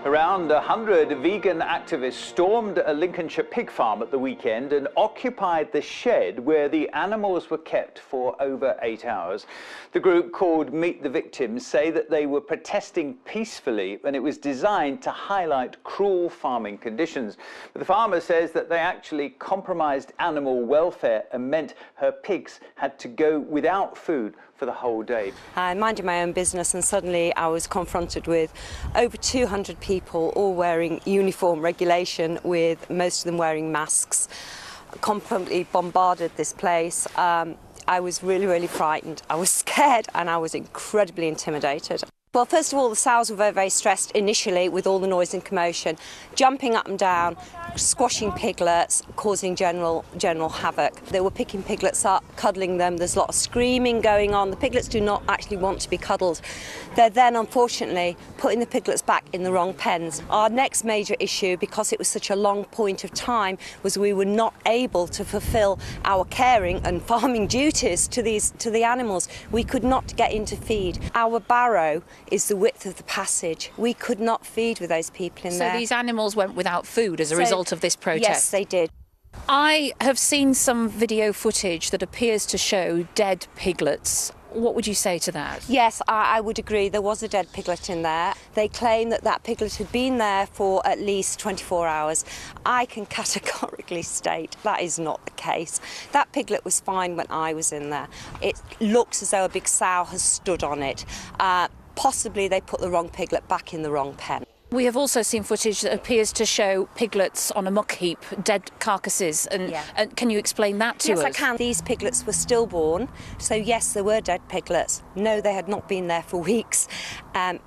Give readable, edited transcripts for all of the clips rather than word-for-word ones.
Around 100 vegan activists stormed a Lincolnshire pig farm at the weekend and occupied the shed where the animals were kept for over 8 hours. The group, called Meet the Victims, say that they were protesting peacefully and it was designed to highlight cruel farming conditions. But the farmer says that they actually compromised animal welfare and meant her pigs had to go without food for the whole day. I minded my own business and suddenly I was confronted with over 200 people all wearing uniform regulation, with most of them wearing masks. Completely bombarded this place. I was really frightened. I was scared and I was incredibly intimidated. Well, first of all, the sows were very stressed initially with all the noise and commotion, jumping up and down, squashing piglets, causing general havoc. They were picking piglets up, cuddling them. There's a lot of screaming going on. The piglets do not actually want to be cuddled. They're then, unfortunately, putting the piglets back in the wrong pens. Our next major issue, because it was such a long point of time, was we were not able to fulfil our caring and farming duties to the animals. We could not get in to feed. Our barrow is the width of the passage. We could not feed with those people in there. So these animals went without food as a result of this protest? Yes, they did. I have seen some video footage that appears to show dead piglets. What would you say to that? Yes, I would agree. There was a dead piglet in there. They claim that that piglet had been there for at least 24 hours. I can categorically state that is not the case. That piglet was fine when I was in there. It looks as though a big sow has stood on it. Possibly they put the wrong piglet back in the wrong pen. We have also seen footage that appears to show piglets on a muck heap, dead carcasses, and can you explain that to us? Yes, I can. These piglets were stillborn, so yes, there were dead piglets. No, they had not been there for weeks.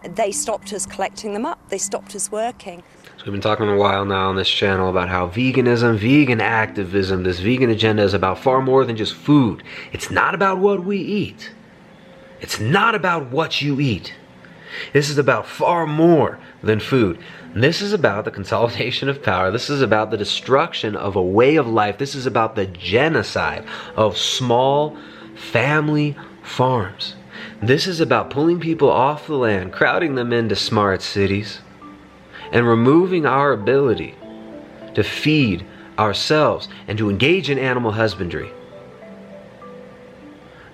They stopped us collecting them up. They stopped us working. So we've been talking a while now on this channel about how veganism, vegan activism, this vegan agenda is about far more than just food. It's not about what we eat. It's not about what you eat. This is about far more than food. This is about the consolidation of power. This is about the destruction of a way of life. This is about the genocide of small family farms. This is about pulling people off the land, crowding them into smart cities, and removing our ability to feed ourselves and to engage in animal husbandry.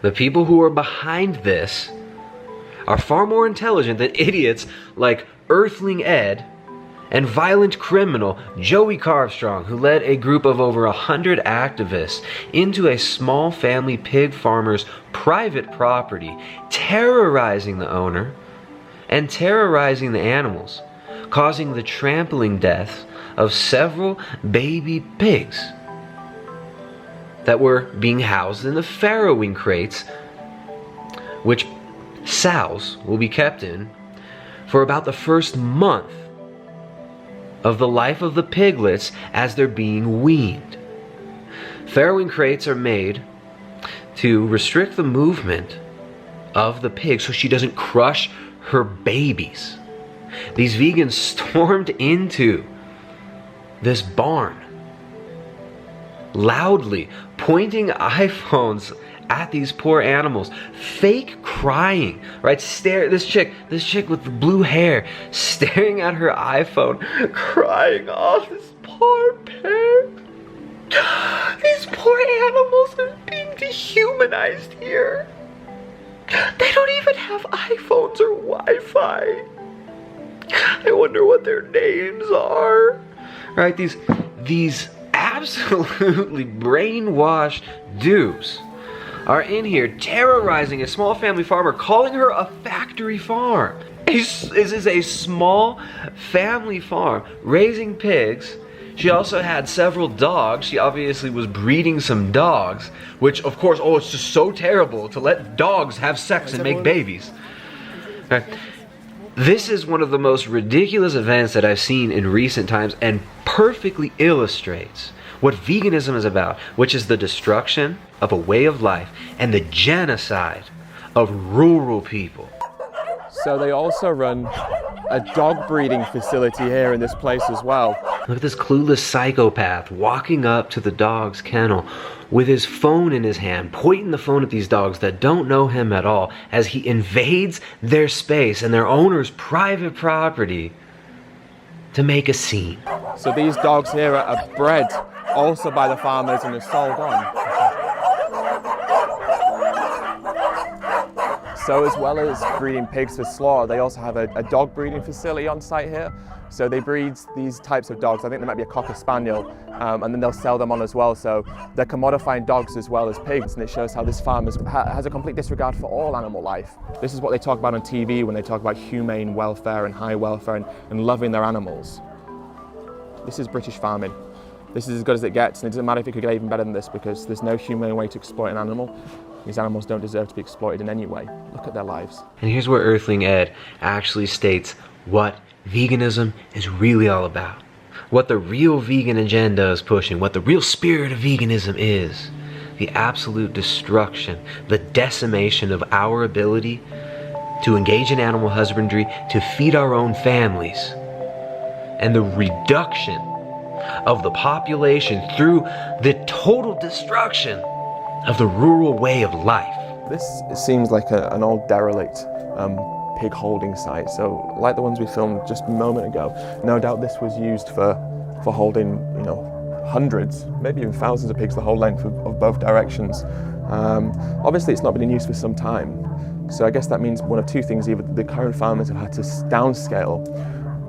The people who are behind this are far more intelligent than idiots like Earthling Ed and violent criminal Joey Carbstrong, who led a group of over 100 activists into a small family pig farmer's private property, terrorizing the owner and terrorizing the animals, causing the trampling deaths of several baby pigs that were being housed in the farrowing crates, which sows will be kept in for about the first month of the life of the piglets as they're being weaned. Farrowing crates are made to restrict the movement of the pig so she doesn't crush her babies. These vegans stormed into this barn, loudly pointing iPhones at these poor animals, fake crying, right? This chick with the blue hair, staring at her iPhone, crying, oh, this poor pig. These poor animals are being dehumanized here. They don't even have iPhones or Wi-Fi. I wonder what their names are. Right? These absolutely brainwashed dupes are in here terrorizing a small family farmer, calling her a factory farm. This is a small family farm raising pigs. She also had several dogs. She obviously was breeding some dogs, which of course, oh, it's just so terrible to let dogs have sex and make babies. Right. This is one of the most ridiculous events that I've seen in recent times and perfectly illustrates what veganism is about, which is the destruction of a way of life and the genocide of rural people. So they also run a dog breeding facility here in this place as well. Look at this clueless psychopath walking up to the dog's kennel with his phone in his hand, pointing the phone at these dogs that don't know him at all as he invades their space and their owner's private property to make a scene. So these dogs here are bred also by the farmers and are sold on. So as well as breeding pigs for slaughter, they also have a dog breeding facility on site here. So they breed these types of dogs. I think they might be a Cocker Spaniel, and then they'll sell them on as well. So they're commodifying dogs as well as pigs, and it shows how this farm has a complete disregard for all animal life. This is what they talk about on TV when they talk about humane welfare and high welfare and loving their animals. This is British farming. This is as good as it gets, and it doesn't matter if it could get even better than this, because there's no humane way to exploit an animal. These animals don't deserve to be exploited in any way. Look at their lives. And here's where Earthling Ed actually states what veganism is really all about. What the real vegan agenda is pushing, what the real spirit of veganism is. The absolute destruction, the decimation of our ability to engage in animal husbandry, to feed our own families. And the reduction of the population through the total destruction of the rural way of life. This seems like an old derelict pig holding site. So like the ones we filmed just a moment ago, no doubt this was used for holding, you know, hundreds, maybe even thousands of pigs the whole length of both directions. Obviously it's not been in use for some time. So I guess that means one of two things: either the current farmers have had to downscale,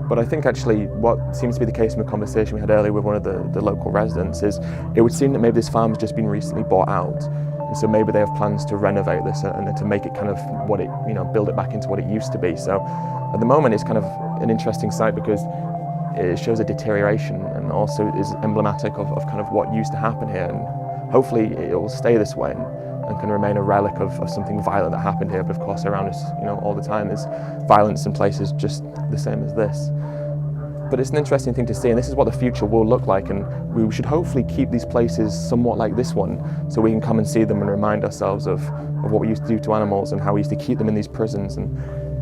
but I think actually what seems to be the case in the conversation we had earlier with one of the local residents is it would seem that maybe this farm has just been recently bought out. And so maybe they have plans to renovate this and to make it kind of what it, you know, build it back into what it used to be. So at the moment it's kind of an interesting site because it shows a deterioration and also is emblematic of kind of what used to happen here. And hopefully it will stay this way and can remain a relic of something violent that happened here. But of course around us, you know, all the time there's violence in places just the same as this. But it's an interesting thing to see, and this is what the future will look like, and we should hopefully keep these places somewhat like this one so we can come and see them and remind ourselves of what we used to do to animals and how we used to keep them in these prisons. And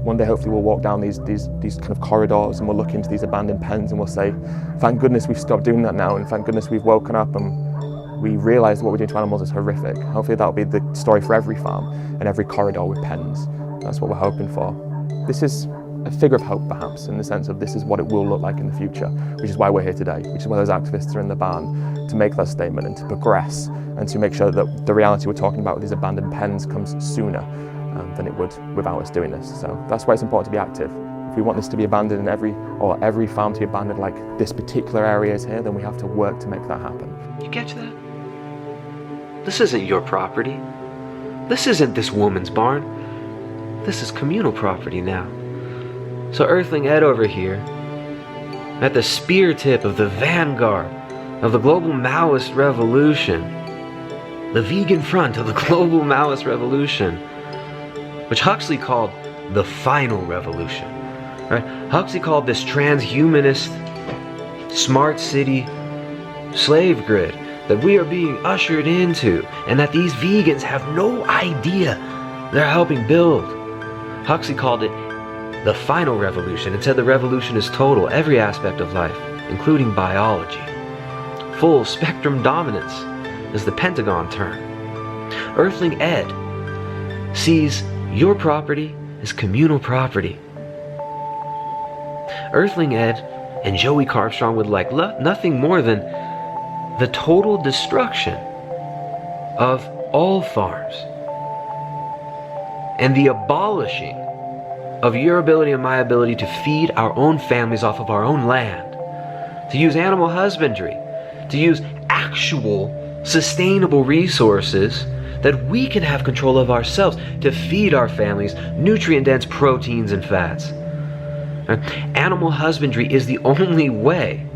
one day hopefully we'll walk down these kind of corridors and we'll look into these abandoned pens and we'll say, thank goodness we've stopped doing that now, and thank goodness we've woken up and we realise what we're doing to animals is horrific. Hopefully that'll be the story for every farm and every corridor with pens. That's what we're hoping for. This is a figure of hope, perhaps, in the sense of this is what it will look like in the future, which is why we're here today, which is why those activists are in the barn, to make that statement and to progress and to make sure that the reality we're talking about with these abandoned pens comes sooner than it would without us doing this. So that's why it's important to be active. If we want this to be abandoned in every farm to be abandoned like this particular area is here, then we have to work to make that happen. You catch that? This isn't your property. This isn't this woman's barn. This is communal property now. So Earthling Ed over here, at the spear tip of the vanguard of the global Maoist revolution, the vegan front of the global Maoist revolution, which Huxley called the final revolution. Right? Huxley called this transhumanist, smart city slave grid that we are being ushered into, and that these vegans have no idea they're helping build. Huxley called it the final revolution, and said the revolution is total, every aspect of life, including biology. Full spectrum dominance is the Pentagon term. Earthling Ed sees your property as communal property. Earthling Ed and Joey Carbstrong would like nothing more than the total destruction of all farms and the abolishing of your ability and my ability to feed our own families off of our own land, to use animal husbandry, to use actual sustainable resources that we can have control of ourselves to feed our families nutrient-dense proteins and fats. Animal husbandry is the only way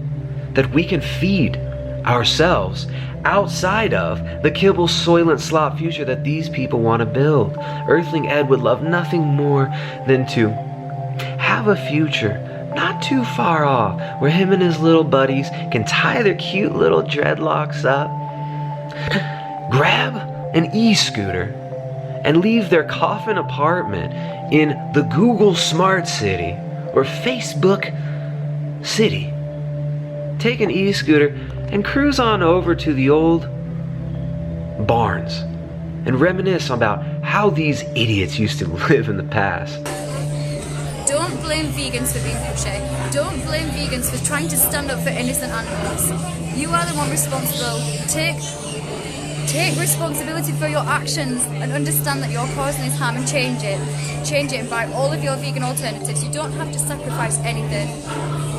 that we can feed ourselves outside of the kibble, soylent slop future that these people want to build. Earthling Ed would love nothing more than to have a future not too far off where him and his little buddies can tie their cute little dreadlocks up, grab an e-scooter, and leave their coffin apartment in the Google Smart City or Facebook City. Take an e-scooter and cruise on over to the old barns and reminisce about how these idiots used to live in the past. Don't blame vegans for being pushy. Don't blame vegans for trying to stand up for innocent animals. You are the one responsible. Take responsibility for your actions and understand that you're causing this harm and change it. Change it and buy all of your vegan alternatives. You don't have to sacrifice anything.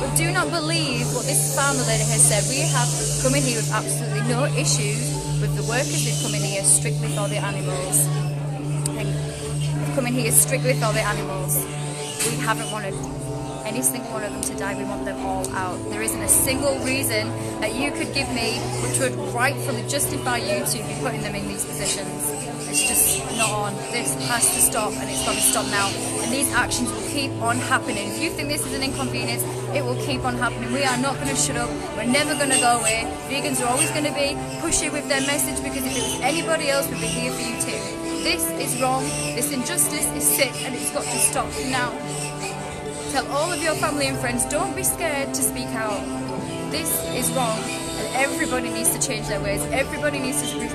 But do not believe what this farmer lady has said. We have come in here with absolutely no issues with the workers who've come in here strictly for the animals. We've come in here strictly for the animals. We haven't wanted any single one of them to die. We want them all out. There isn't a single reason that you could give me which would rightfully justify you to be putting them in these positions. It's just not on. This has to stop, and it's got to stop now. And these actions will keep on happening. If you think this is an inconvenience, it will keep on happening. We are not going to shut up. We're never going to go away. Vegans are always going to be pushy with their message, because if it was anybody else, we'd be here for you too. This is wrong. This injustice is sick, and it's got to stop now. Tell all of your family and friends, don't be scared to speak out. This is wrong, and everybody needs to change their ways. Everybody needs to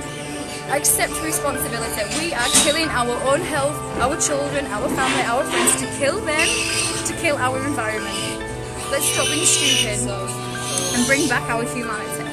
accept responsibility. We are killing our own health, our children, our family, our friends, to kill them, to kill our environment. Let's stop being stupid and bring back our humanity.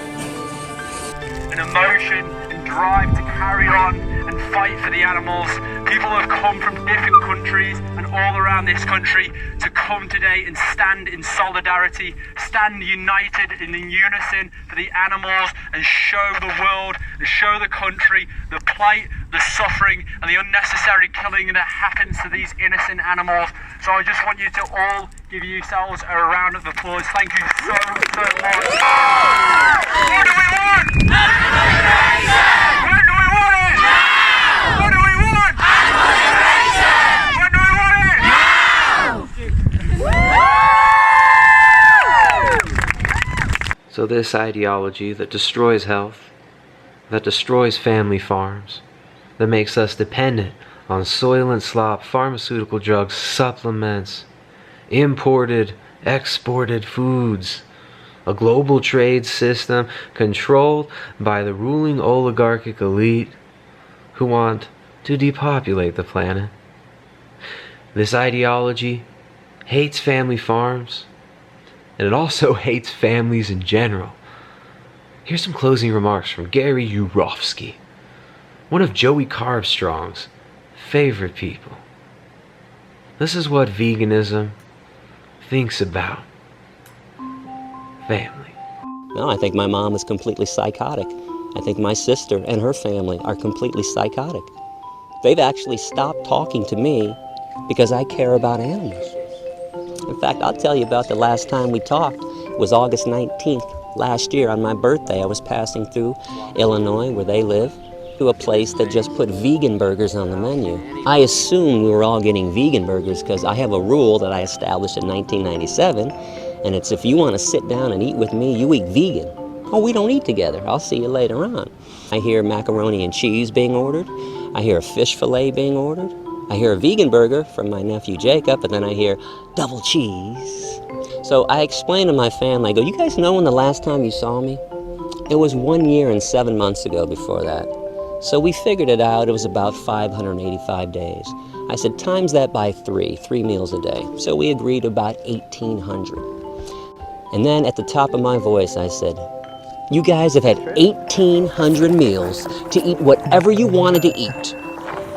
An emotion and drive to carry on and fight for the animals. People have come from different countries and all around this country to come today and stand in solidarity, stand united and in unison for the animals, and show the world, and show the country the plight, the suffering and the unnecessary killing that happens to these innocent animals. So I just want you to all give yourselves a round of applause. Thank you so much. What do we want? What do we want it? What do we want it? What do we want? So this ideology that destroys health, that destroys family farms, that makes us dependent on soylent slop, pharmaceutical drugs, supplements, imported, exported foods, a global trade system controlled by the ruling oligarchic elite who want to depopulate the planet. This ideology hates family farms, and it also hates families in general. Here's some closing remarks from Gary Yourofsky, one of Joey Carbstrong's favorite people. This is what veganism thinks about family. No, I think my mom is completely psychotic. I think my sister and her family are completely psychotic. They've actually stopped talking to me because I care about animals. In fact, I'll tell you about the last time we talked. It was August 19th last year on my birthday. I was passing through Illinois, where they live, to a place that just put vegan burgers on the menu. I assumed we were all getting vegan burgers because I have a rule that I established in 1997, and it's if you want to sit down and eat with me, you eat vegan. Oh, we don't eat together. I'll see you later on. I hear macaroni and cheese being ordered. I hear a fish fillet being ordered. I hear a vegan burger from my nephew Jacob, and then I hear double cheese. So I explain to my family, I go, you guys know when the last time you saw me? It was 1 year and 7 months ago before that. So we figured it out. It was about 585 days. I said, times that by 3 meals a day. So we agreed to about 1,800. And then at the top of my voice, I said, you guys have had 1,800 meals to eat whatever you wanted to eat.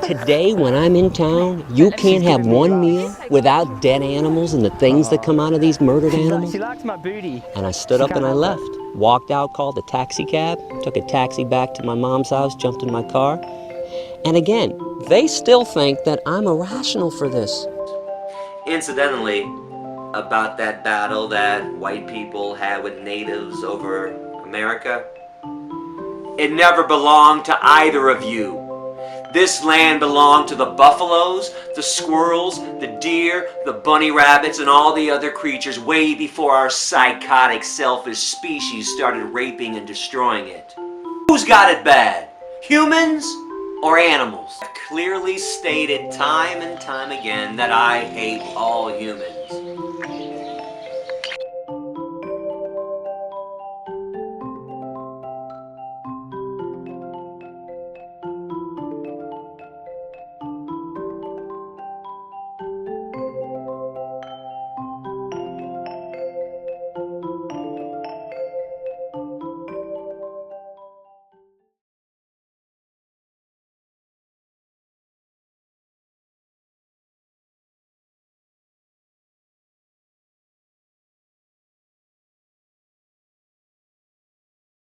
Today, when I'm in town, you can't have one meal without dead animals and the things that come out of these murdered animals. She likes my booty. And I stood up and I left. Walked out, called a taxi cab, took a taxi back to my mom's house, jumped in my car. And again, they still think that I'm irrational for this. Incidentally, about that battle that white people had with natives over America, it never belonged to either of you. This land belonged to the buffaloes, the squirrels, the deer, the bunny rabbits, and all the other creatures way before our psychotic, selfish species started raping and destroying it. Who's got it bad? Humans or animals? I've clearly stated time and time again that I hate all humans.